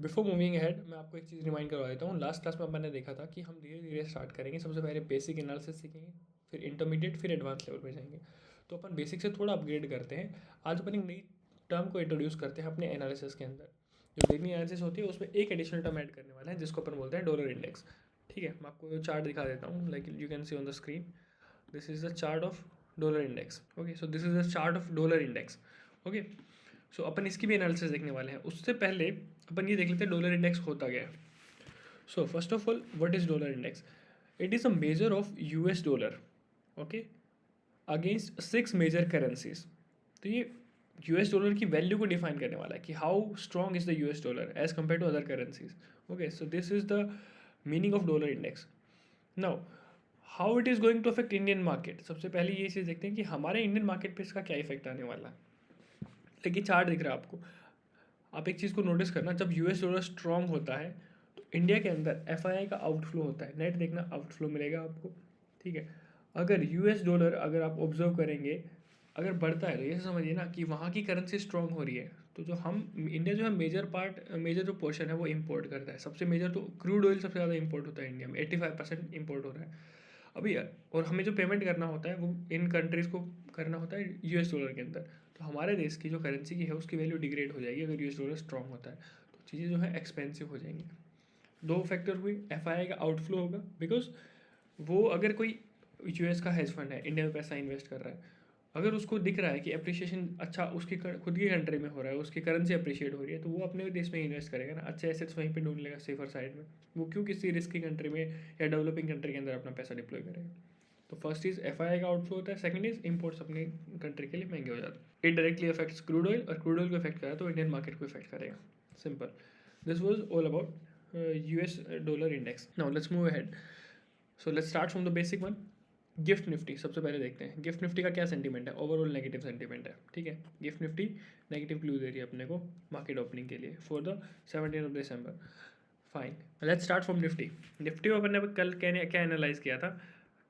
Before moving ahead मैं आपको एक चीज़ रिमाइंड करवा देता हूँ। लास्ट क्लास में अपन ने देखा था कि हम धीरे धीरे स्टार्ट करेंगे। सबसे पहले बेसिक एनालिसिस सीखेंगे, फिर इंटरमीडिएट, फिर एडवांस लेवल पे जाएंगे। तो अपन बेसिक से थोड़ा अपग्रेड करते हैं। आज अपन एक नई टर्म को इंट्रोड्यूस करते हैं अपने एनालिसिस के अंदर। जो डेली एनालिसिस होती है उसमें एक एडिशनल टर्म ऐड करने वाला है जिसको अपन बोलते हैं डॉलर इंडेक्स। ठीक है, मैं आपको चार्ट दिखा देता हूँ, like you can see on the screen. This is the chart of dollar index. Okay, so this is the chart of dollar index. Okay, so अपन इसकी भी एनालिसिस देखने वाले हैं। उससे पहले अपन ये देख लेते हैं डॉलर इंडेक्स होता क्या है। So first of all, what is dollar index? It is a major of US dollar, okay, against 6 major currencies. तो ये यूएस डॉलर की वैल्यू को डिफाइन करने वाला है कि how strong is the US dollar as compare to other currencies. Okay, so this is the meaning of dollar index. Now how it is going to affect Indian market. सबसे पहले ये चीज़ देखते हैं कि हमारे इंडियन मार्केट पे इसका क्या इफेक्ट आने वाला है। देखिए चार्ट दिख रहा है आपको। आप एक चीज़ को नोटिस करना, जब यूएस डॉलर स्ट्रॉन्ग होता है तो इंडिया के अंदर एफआईआई का आउटफ्लो होता है। नेट देखना, आउटफ्लो मिलेगा आपको। ठीक है, अगर यूएस डॉलर अगर आप ऑब्जर्व करेंगे अगर बढ़ता है तो ये समझिए ना कि वहाँ की करेंसी स्ट्रॉन्ग हो रही है। तो जो हम इंडिया जो है मेजर जो पोर्शन है वो इंपोर्ट करता है। सबसे मेजर तो क्रूड ऑयल सबसे ज़्यादा इंपोर्ट होता है इंडिया में, 85% इंपोर्ट हो रहा है अभी। और हमें जो पेमेंट करना होता है वो इन कंट्रीज़ को करना होता है यूएस डॉलर के अंदर। तो हमारे देश की जो करेंसी की है उसकी वैल्यू डिग्रेड हो जाएगी अगर यूएस डॉलर स्ट्रॉन्ग होता है। तो चीज़ें जो है एक्सपेंसिव हो जाएंगी। दो फैक्टर हुए, एफआईआई का आउटफ्लो होगा बिकॉज वो अगर कोई यूएस का हेज फंड है इंडिया में पैसा इन्वेस्ट कर रहा है, अगर उसको दिख रहा है कि अप्रिशिएशन अच्छा उसकी खुद की कंट्री में हो रहा है, उसकी करेंसी अप्रिशिएट हो रही है, तो वो अपने देश में इन्वेस्ट करेगा ना, अच्छे एसेट्स वहीं पे ढूंढ लेगा सेफर साइड में। वो क्यों किसी रिस्की कंट्री में या डेवलपिंग कंट्री के अंदर अपना पैसा डिप्लॉय करेगा। तो फर्स्ट इज एफआईआई का आउटफ्लो होता है, सेकंड इज इंपोर्ट्स अपने कंट्री के लिए महंगे हो जाते हैं। It directly affects crude oil, और क्रूड ऑयल को इफेक्ट करा तो इंडियन मार्केट को इफेक्ट करेगा। Simple, this was all about US dollar index. Now let's move ahead. So let's start from the basic one. Gift Nifty सबसे पहले देखते हैं। गिफ्ट निफ्टी का क्या सेंटीमेंट है? ओवरऑल नेगेटिव सेंटीमेंट है। ठीक है, गिफ्ट निफ्टी नेगेटिव क्लू दे रही है अपने को मार्केट ओपनिंग के लिए for the 17 December. Fine, let's start from Nifty. Nifty में अपन ने कल क्या एनालाइज किया था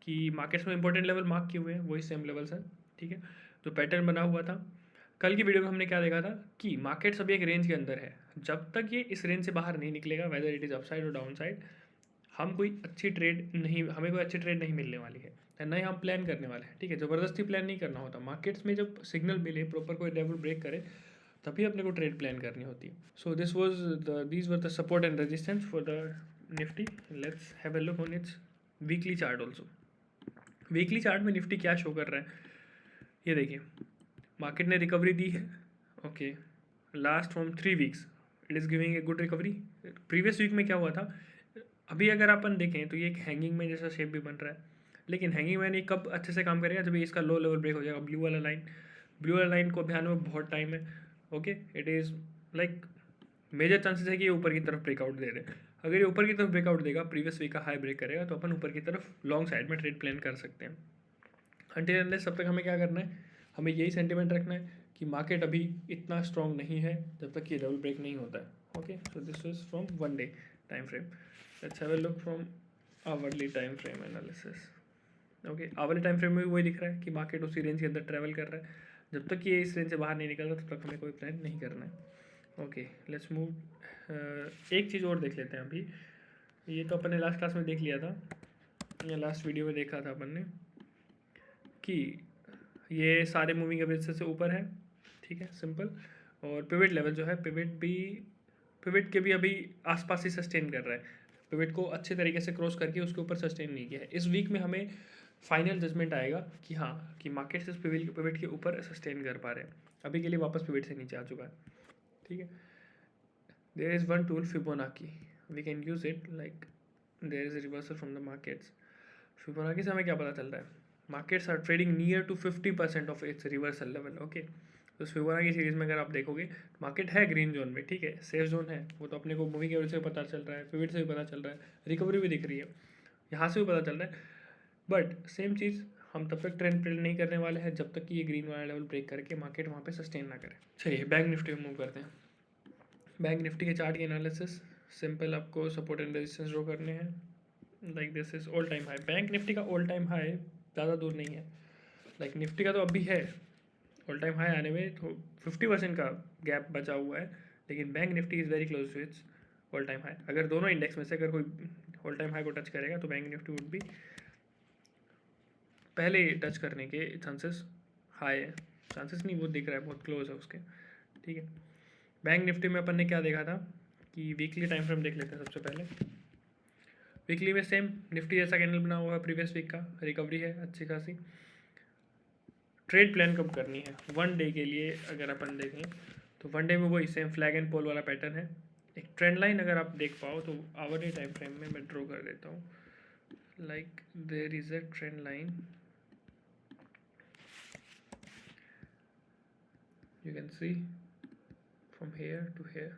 कि मार्केट्स में इंपॉर्टेंट लेवल मार्क किए हुए हैं, वही सेम लेवल्स हैं। ठीक है, जो पैटर्न बना हुआ था कल की वीडियो में हमने क्या देखा था कि मार्केट्स अभी एक रेंज के अंदर है। जब तक ये इस रेंज से बाहर नहीं निकलेगा, वेदर इट इज़ अपसाइड और डाउन साइड, हमें कोई अच्छी ट्रेड नहीं मिलने वाली है, ना ही हम प्लान करने वाले हैं। ठीक है, ज़बरदस्ती प्लान नहीं करना होता। मार्केट्स में जब सिग्नल मिले प्रॉपर, कोई लेवल ब्रेक करे, तभी अपने को ट्रेड प्लान करनी होती है। So these were the support and resistance for the Nifty. Let's have a look on it's weekly chart also. Weekly chart में निफ्टी क्या शो कर रहा है ये देखिए। मार्केट ने रिकवरी दी है। Okay, last from 3 weeks it is giving a good recovery. Previous week में क्या हुआ था, अभी अगर अपन देखें तो ये एक हैंगिंग में जैसा शेप भी बन रहा है, लेकिन हैंगिंग मैन ये कब अच्छे से काम करेगा, जब इसका लो लेवल ब्रेक हो जाएगा। ब्लू वाला लाइन को अभियान में बहुत टाइम है। Okay, it is like major chances है कि ये ऊपर की तरफ ब्रेकआउट दे रहे हैं। अगर ये ऊपर की तरफ ब्रेकआउट देगा, प्रीवियस वीक का हाई ब्रेक करेगा, तो अपन ऊपर की तरफ लॉन्ग साइड में ट्रेड प्लान कर सकते हैं। अनटिल अनलेस तब तक हमें क्या करना है, हमें यही सेंटिमेंट रखना है कि मार्केट अभी इतना स्ट्रॉन्ग नहीं है जब तक ये लेवल ब्रेक नहीं होता है। Okay, so this is from 1 day time frame. Let's have a look from hourly time frame analysis. Okay, hourly time frame में भी वही दिख रहा है कि मार्केट उसी रेंज के अंदर ट्रैवल कर रहा है। जब तक ये इस रेंज से बाहर नहीं निकलता तब तक हमें कोई प्लान नहीं करना है। Okay, let's move. एक चीज़ और देख लेते हैं अभी। ये तो अपन ने लास्ट क्लास में देख लिया था, या लास्ट वीडियो में देखा था अपन ने कि ये सारे मूविंग एवरेज से ऊपर है। ठीक है, सिंपल। और पिवट लेवल जो है, पिवट के भी अभी आसपास ही सस्टेन कर रहा है। पिवट को अच्छे तरीके से क्रॉस करके उसके ऊपर सस्टेन नहीं किया है। इस वीक में हमें फाइनल जजमेंट आएगा कि हाँ, कि मार्केट से पिवट के ऊपर सस्टेन कर पा रहे हैं। अभी के लिए वापस पिवट से नीचे आ चुका है। ठीक है, there is one tool Fibonacci, we can use it like there is reversal from the markets. Fibonacci से हमें क्या पता चल रहा है, markets are trading near to 50% of its reversal level. Okay, तो फिबोनाकी सीरीज में अगर आप देखोगे, मार्केट है ग्रीन जोन में। ठीक है, सेफ जोन है, वो तो अपने को मूविंग एवरेज से पता चल रहा है, पिवट से भी पता चल रहा है, रिकवरी भी दिख रही है, यहाँ से भी पता चल रहा है। बट सेम चीज़, हम तब तक ट्रेंड नहीं करने वाले हैं जब तक कि ये ग्रीन वाला लेवल ब्रेक करके मार्केट वहाँ पे सस्टेन ना करे। चलिए बैंक निफ्टी में मूव करते हैं। बैंक निफ्टी के चार्ट की एनालिसिस सिंपल, आपको सपोर्ट एंड रेजिस्टेंस ड्रॉ करने हैं। Like this is all time high. Bank Nifty का ऑल टाइम हाई ज़्यादा दूर नहीं है। लाइक निफ्टी का तो अभी है ऑल टाइम हाई आने में, तो 50% का गैप बचा हुआ है, लेकिन bank Nifty is very close to its all time high. अगर दोनों इंडेक्स में से अगर कोई ऑल टाइम हाई को टच करेगा तो बैंक निफ्टी वुड भी पहले टच करने के चांसेस हाई है। चांसेस नहीं, वो दिख रहा है बहुत क्लोज है उसके, ठीक है। बैंक निफ्टी में अपन ने क्या देखा था कि वीकली टाइम फ्रेम देख लेते हैं सबसे पहले। वीकली में सेम निफ्टी जैसा कैंडल बना हुआ है प्रीवियस वीक का, रिकवरी है अच्छी खासी। ट्रेड प्लान कब करनी है? वन डे के लिए अगर अपन देखें तो वन डे में वही सेम फ्लैग एंड पोल वाला पैटर्न है। एक ट्रेंड लाइन अगर आप देख पाओ तो आवर डे टाइम फ्रेम में मैं ड्रॉ कर देता हूँ। Like there is a trend line, you can see from here to here.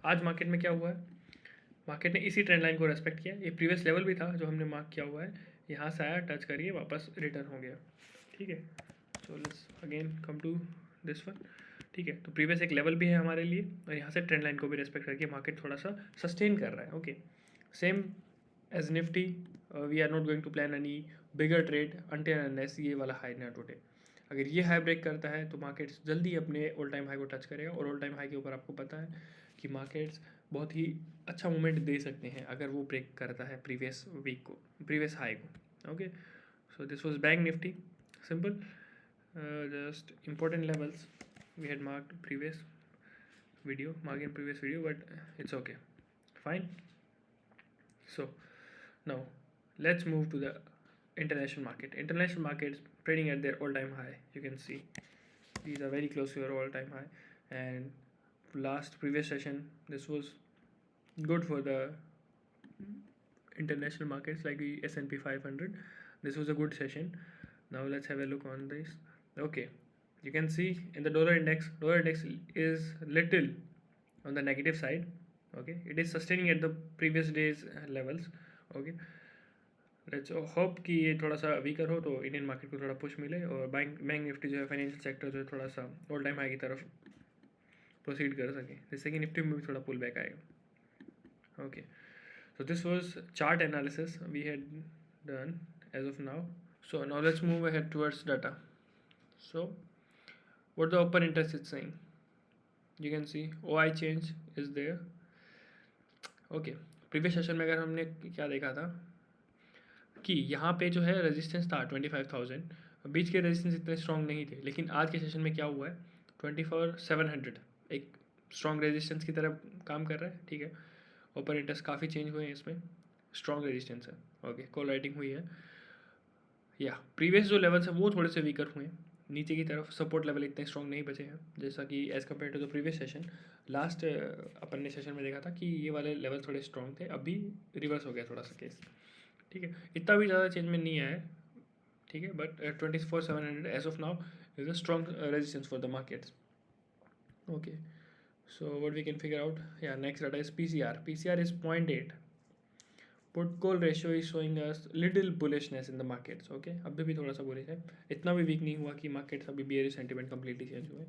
आज मार्केट में क्या हुआ है, मार्केट ने इसी ट्रेंड लाइन को रेस्पेक्ट किया। ये प्रीवियस लेवल भी था जो हमने मार्क किया हुआ है, यहाँ से आया, टच करिए, वापस रिटर्न हो गया, ठीक है। So let's again come to this one, ठीक है। तो प्रीवियस एक लेवल भी है हमारे लिए और यहाँ से ट्रेंड लाइन को भी रेस्पेक्ट करके मार्केट थोड़ा सा सस्टेन कर रहा है, okay. Same as Nifty, we are not going to plan any bigger trade until unless ये वाला हाई ना टूटे। अगर ये हाई ब्रेक करता है तो मार्केट जल्दी अपने ऑल टाइम हाई को टच करेगा, और ऑल टाइम हाई के ऊपर आपको पता है कि मार्केट्स बहुत ही अच्छा मूवमेंट दे सकते हैं अगर वो ब्रेक करता है प्रीवियस वीक को, प्रीवियस हाई को, okay. So this was bank Nifty, simple, just important levels we had marked previous video, but it's okay, fine. So now let's move to the international market. International markets trading at their all-time high. You can see these are very close to your all-time high, and last previous session this was good for the international markets like the S&P 500. This was a good session. Now let's have a look on this, okay. You can see in the dollar index is little on the negative side, okay. It is sustaining at the previous days levels, okay. Let's hope कि ये थोड़ा सा weaker हो तो Indian market को थोड़ा push मिले, और बैंक निफ्टी जो है फाइनेंशियल सेक्टर जो है थोड़ा सा ऑल टाइम हाई की तरफ प्रोसीड कर सके, जिससे कि निफ्टी में भी थोड़ा पुल बैक आएगा, okay. So this was chart analysis we had done as of now. So now let's move ahead towards data. So what the open interest is saying, you can see OI change is there, okay. Previous session में अगर हमने क्या देखा था कि यहाँ पे जो है रेजिस्टेंस था 25,000, बीच के रेजिस्टेंस इतने स्ट्रॉन्ग नहीं थे, लेकिन आज के सेशन में क्या हुआ है 24,700 एक स्ट्रॉन्ग रेजिस्टेंस की तरफ काम कर रहा है, ठीक है। ओपन इंटरेस्ट काफ़ी चेंज हुए हैं इसमें, स्ट्रॉन्ग रेजिस्टेंस है, ओके। कॉल राइटिंग हुई है, या प्रीवियस जो लेवल्स हैं वो थोड़े से वीकर हुए हैं नीचे की तरफ, सपोर्ट लेवल इतने स्ट्रॉन्ग नहीं बचे हैं जैसा कि as compare to the previous session. Last अपन ने सेशन में देखा था कि ये वाले लेवल थोड़े स्ट्रॉन्ग थे, अभी रिवर्स हो गया थोड़ा सा केस, ठीक है। इतना भी ज़्यादा चेंज में नहीं आया है, ठीक है, but 24,700 as of now is a strong resistance for the markets, okay. So what we can figure out, yeah, next data is PCR. PCR is 0.8. Put call ratio is showing us little bullishness in the markets, okay. अभी भी थोड़ा सा bullish है, इतना भी week नहीं हुआ कि मार्केट्स अभी bearish sentiment completely change हुए,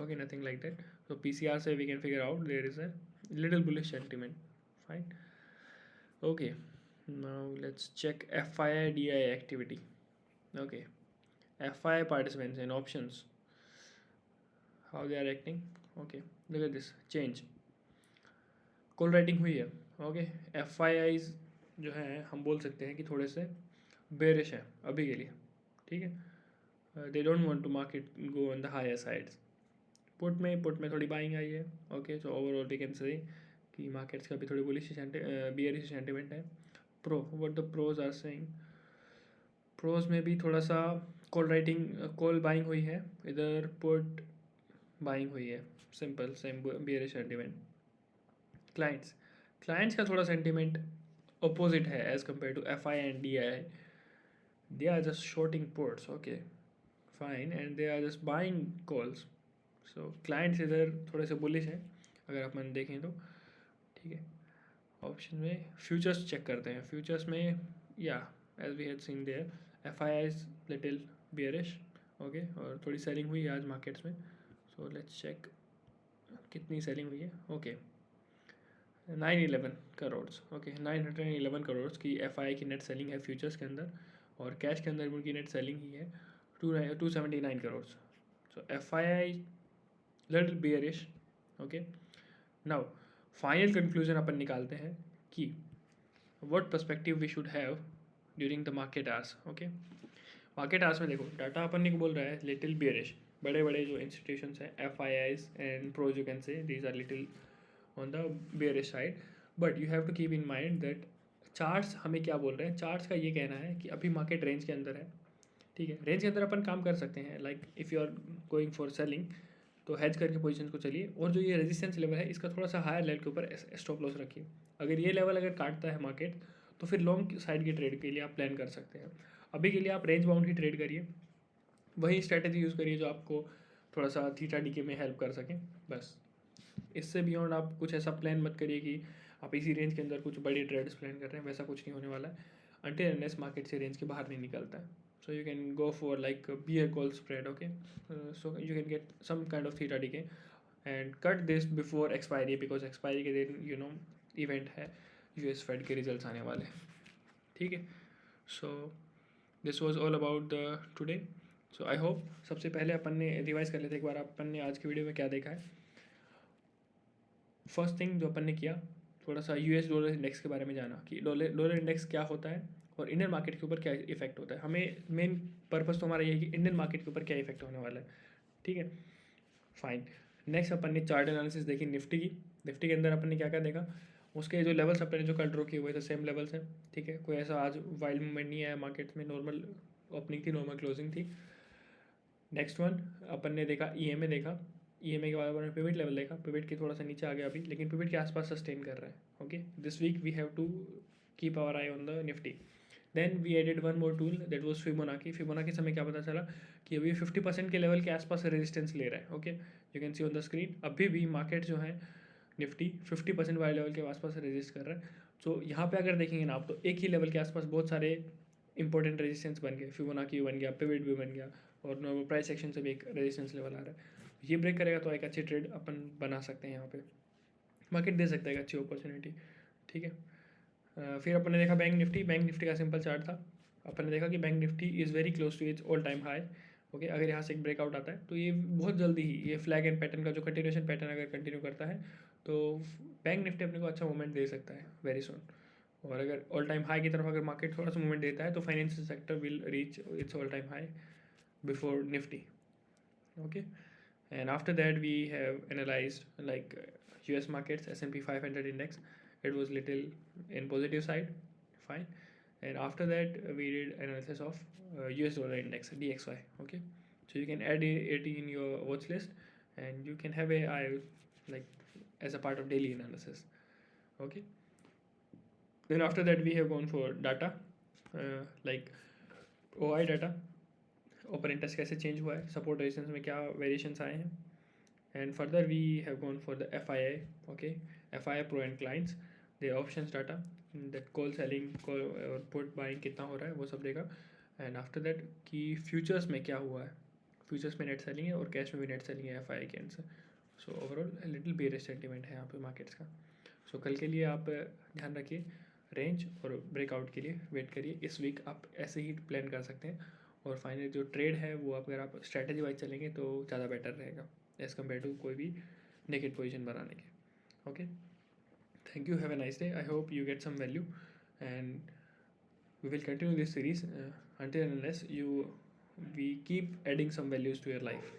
okay, nothing like that. So PCR से we can figure out there is a little bullish sentiment, fine, okay. Now let's check FII DI activity, okay. FII participants in options, how they are acting, okay. Look at this change, call writing हुई है, okay. FIIs जो हैं हम बोल सकते हैं कि थोड़े से बेरिश है अभी के लिए, ठीक है। They don't want to market go on the higher sides. Put में थोड़ी बाइंग आई है, okay. So overall we can say कि मार्केट्स का भी थोड़ी बुलिश बेरिश सेंटिमेंट है। What the pros are saying, pros में भी थोड़ा सा कॉल बाइंग हुई है, इधर पुट बाइंग हुई है, simple same bearish sentiment. Clients का थोड़ा सेंटिमेंट अपोजिट है as compare to FI and DI, they are just shorting puts, okay fine, and they are just buying calls. So clients इधर थोड़े से बुलिश हैं अगर अपन देखें तो, ठीक है। ऑप्शन में फ्यूचर्स चेक करते हैं, फ्यूचर्स में या as we had seen there FI is little bearish, okay, और थोड़ी सेलिंग हुई है आज मार्केट्स में। सो लेट्स चेक कितनी सेलिंग हुई है, ओके 911 करोड़, ओके 911 करोड़ की FI की नेट सेलिंग है फ्यूचर्स के अंदर, और कैश के अंदर उनकी नेट सेलिंग ही है 279 crore. So FI little bearish, okay. Now final conclusion अपन निकालते हैं कि what perspective we should have during the market hours. Okay, market hours में देखो डाटा अपन ने बोल रहा है लिटिल बियरिश. बड़े बड़े जो इंस्टीट्यूशंस हैं FIIs and pros you can say these are little on the bearish side. But you have to keep in mind that charts हमें क्या बोल रहे हैं. चार्ट्स का ये कहना है कि अभी मार्केट रेंज के अंदर है. ठीक है, रेंज के अंदर अपन काम कर सकते हैं. Like if you are going for selling तो हेज करके पोजीशन को चलिए. और जो ये रेजिस्टेंस लेवल है इसका थोड़ा सा हायर लेवल के ऊपर स्टॉप लॉस रखिए. अगर ये लेवल अगर काटता है मार्केट तो फिर लॉन्ग साइड की ट्रेड के लिए आप प्लान कर सकते हैं. अभी के लिए आप रेंज बाउंड ही ट्रेड करिए. वही स्ट्रैटेजी यूज़ करिए जो आपको थोड़ा सा थीटा डीके में हेल्प कर सकें. बस इससे बियॉन्ड आप कुछ ऐसा प्लान मत करिए कि आप इसी रेंज के अंदर कुछ बड़ी ट्रेड्स प्लान कर रहे हैं. वैसा कुछ नहीं होने वाला है अनटिल अनलेस मार्केट से रेंज के बाहर नहीं निकलता है. So you can go for like a beer call spread. Okay, so you can get some kind of theta decay and cut this before expiry because expiry के दिन event है US Fed के results आने वाले. ठीक है, so this was all about the today. So I hope सबसे पहले अपन ने रिवाइज कर लेते एक बार अपन ने आज की वीडियो में क्या देखा है. फर्स्ट थिंग जो अपन ने किया थोड़ा सा US डॉलर इंडेक्स के बारे में जाना कि डॉलर इंडेक्स क्या होता है और इंडियन मार्केट के ऊपर क्या इफेक्ट होता है. हमें मेन पर्पस तो हमारा ये है कि इंडियन मार्केट के ऊपर क्या इफेक्ट होने वाला है. ठीक है, फाइन. नेक्स्ट अपन ने चार्ट एनालिसिस देखी निफ्टी की. निफ्टी के अंदर अपन ने क्या क्या देखा, उसके जो लेवल्स अपन ने जो कल ड्रॉ किए हुए थे सेम लेवल्स हैं. ठीक है, कोई ऐसा आज वाइल्ड मूवमेंट नहीं आया मार्केट में. नॉर्मल ओपनिंग थी, नॉर्मल क्लोजिंग थी. नेक्स्ट वन अपन ने देखा EMA देखा. EMA के बाद अपन ने पिवट लेवल देखा. पिवट की थोड़ा सा नीचे आ गया अभी लेकिन पिवट के आसपास सस्टेन कर रहा है. Okay, this week we have to keep our eye on the Nifty. Then we added one more tool that was Fibonacci. Fibonacci से हमें क्या पता चला कि अभी 50% के लेवल के आसपास रेजिस्टेंस ले रहा है. Okay, you can see on the screen अभी भी मार्केट जो है निफ्टी 50% वाले लेवल के आसपास रेजिस्ट कर रहा है. सो यहाँ पे अगर देखेंगे ना आप तो एक ही लेवल के आसपास बहुत सारे इंपॉर्टेंट रेजिस्टेंस बन गए. फिबोनाची बन गया, पिवट भी बन गया और नॉर्मल प्राइस एक्शन से भी एक रेजिस्टेंस लेवल आ रहा है. ये ब्रेक करेगा तो एक अच्छी ट्रेड अपन बना सकते हैं. यहाँ पे मार्केट दे सकता है एक अच्छी अपॉर्चुनिटी. ठीक है, फिर अपन ने देखा बैंक निफ्टी. बैंक निफ्टी का सिंपल चार्ट था. अपन ने देखा कि bank Nifty is very close to its all time high. Okay, अगर यहाँ से एक ब्रेकआउट आता है तो ये बहुत जल्दी ही ये फ्लैग एंड पैटर्न का जो कंटिन्यूशन पैटर्न अगर कंटिन्यू करता है तो बैंक निफ्टी अपने को अच्छा मूवमेंट दे सकता है वेरी सुन. और अगर ऑल टाइम हाई की तरफ अगर मार्केट थोड़ा सा मूवमेंट देता है तो financial sector will reach its all time high before Nifty. Okay, and after that we have analyzed like US markets, S&P 500 index. It was little in positive side, fine. And after that we did analysis of US dollar index DXY. Okay, so you can add it in your watch list and you can have a eye like as a part of daily analysis. Okay, then after that we have gone for data like OI data. Open interest कैसे change हुआ है, support resistance में क्या variations आए हैं. And further we have gone for the FII. Okay, FII pro and clients they options data that call selling call और put buying कितना हो रहा है वो सब देगा. एंड आफ्टर दैट कि फ्यूचर्स में क्या हुआ है. फ्यूचर्स में नेट सेलिंग है और कैश में भी नेट सेलिंग है FII के answer. So overall little bearish sentiment है यहाँ पे मार्केट्स का. सो कल के लिए आप ध्यान रखिए, रेंज और ब्रेकआउट के लिए वेट करिए. इस वीक आप ऐसे ही प्लान कर सकते हैं. और फाइनली जो ट्रेड है वो अगर आप स्ट्रैटेजी वाइज चलेंगे तो ज़्यादा बेटर रहेगा एज़ कम्पेयर टू कोई भी नेगेटिव पोजीशन बनाने के. Okay, thank you, have a nice day. I hope you get some value and we will continue this series until unless we keep adding some values to your life.